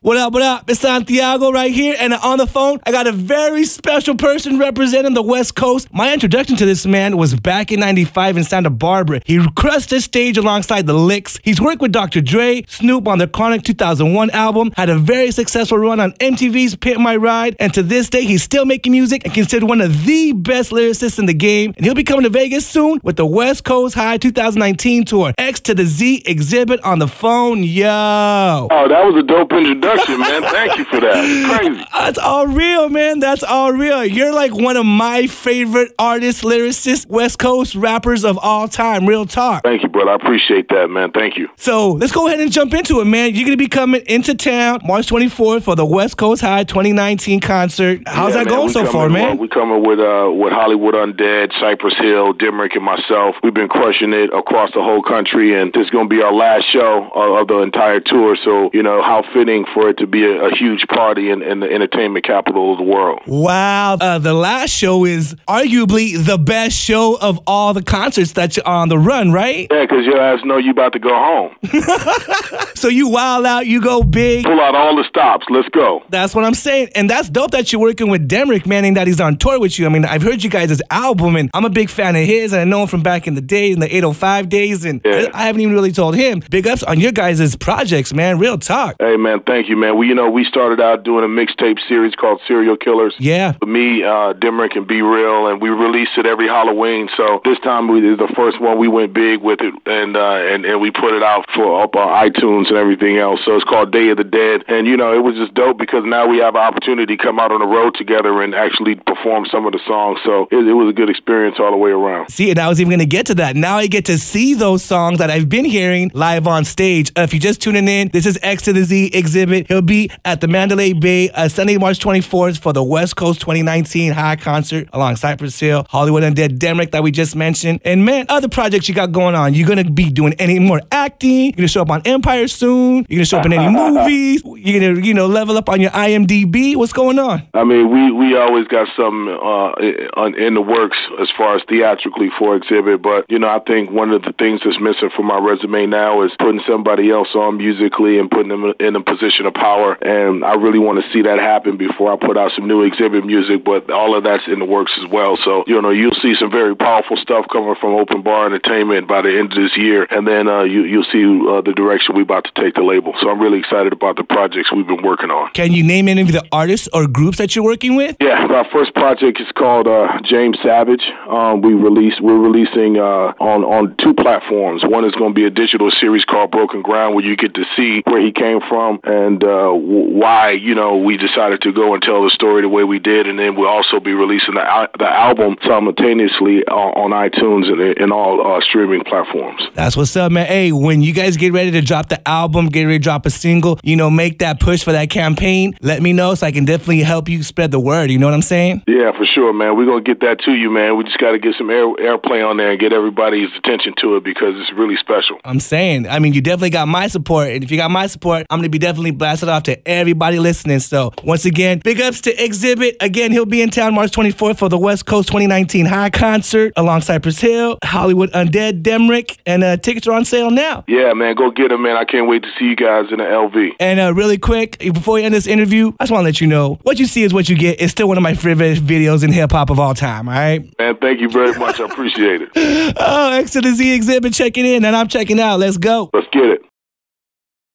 What up, what up? It's Santiago right here, and on the phone, I got a very special person representing the West Coast. My introduction to this man was back in '95 in Santa Barbara. He crushed the stage alongside the Licks. He's worked with Dr. Dre, Snoop on the Chronic 2001 album, had a very successful run on MTV's Pimp My Ride, and to this day, he's still making music and considered one of the best lyricists in the game. And he'll be coming to Vegas soon with the West Coast High 2019 tour. X to the Z Exhibit on the phone, yo. Oh, that was a dope introduction. Man, thank you for that. It's crazy. That's all real, man. That's all real. You're like one of my favorite artists, lyricists, West Coast rappers of all time. Real talk. Thank you, brother. I appreciate that, man. Thank you. So let's go ahead and jump into it, man. You're going to be coming into town March 24th for the West Coast High 2019 concert. How's that going so far, man? We're coming with Hollywood Undead, Cypress Hill, Dimrick, and myself. We've been crushing it across the whole country, and this is going to be our last show of the entire tour. So, you know, how fitting for it to be a huge party in the entertainment capital of the world. Wow. The last show is arguably the best show of all the concerts that you're on the run, right? Yeah, because your ass know you about to go home. So you wild out, you go big. Pull out all the stops. Let's go. That's what I'm saying. And that's dope that you're working with Dimrick, man, and that he's on tour with you. I mean, I've heard you guys' album, and I'm a big fan of his, and I know him from back in the day, in the 805 days, and yeah. I haven't even really told him. Big ups on your guys' projects, man. Real talk. Hey, man, thank you, man. We started out doing a mixtape series called Serial Killers. Yeah. For me, Dimrick, and Be Real, and we released it every Halloween. So this time we did the first one. We went big with it, and we put it out up on iTunes and everything else. So it's called Day of the Dead. And, you know, it was just dope because now we have an opportunity to come out on the road together and actually perform some of the songs. So it was a good experience all the way around. See, and I was even going to get to that. Now I get to see those songs that I've been hearing live on stage. If you're just tuning in, this is X to the Z Exhibit. He'll be at the Mandalay Bay Sunday, March 24th for the West Coast 2019 High Concert along Cypress Hill, Hollywood Undead, Dimrick that we just mentioned. And man, other projects you got going on. You're going to be doing any more acting. You're going to show up on Empire soon. You're going to show up in any movies. You're going to, level up on your IMDb. What's going on? I mean, we always got something in the works as far as theatrically for Exhibit. But, I think one of the things that's missing from my resume now is putting somebody else on musically and putting them in a position of power. And I really want to see that happen before I put out some new Exhibit music, but all of that's in the works as well. So, you'll see some very powerful stuff coming from Open Bar Entertainment by the end of this year, and then you'll see the direction we're about to take the label. So I'm really excited about the projects we've been working on. Can you name any of the artists or groups that you're working with? Yeah, our first project is called James Savage. We're releasing on two platforms. One is going to be a digital series called Broken Ground, where you get to see where he came from and why we decided to go and tell the story the way we did, and then we'll also be releasing the album simultaneously on iTunes and all streaming platforms. That's what's up, man. Hey, when you guys get ready to drop the album, get ready to drop a single, make that push for that campaign, let me know so I can definitely help you spread the word. You know what I'm saying? Yeah, for sure, man. We're going to get that to you, man. We just got to get some airplay on there and get everybody's attention to it because it's really special. I'm saying, you definitely got my support, and if you got my support, I'm going to be definitely blasted off to everybody listening. So once again, big ups to Exhibit. Again, he'll be in town March 24th for the West Coast 2019 High Concert along Cypress Hill, Hollywood Undead, Dimrick, and tickets are on sale now. Yeah, man, go get them, man. I can't wait to see you guys in the LV. And really quick, before we end this interview, I just want to let you know, what you see is what you get. It's still one of my favorite videos in hip-hop of all time, all right? Man, thank you very much. I appreciate it. X to the Z Exhibit checking in, and I'm checking out. Let's go. Let's get it.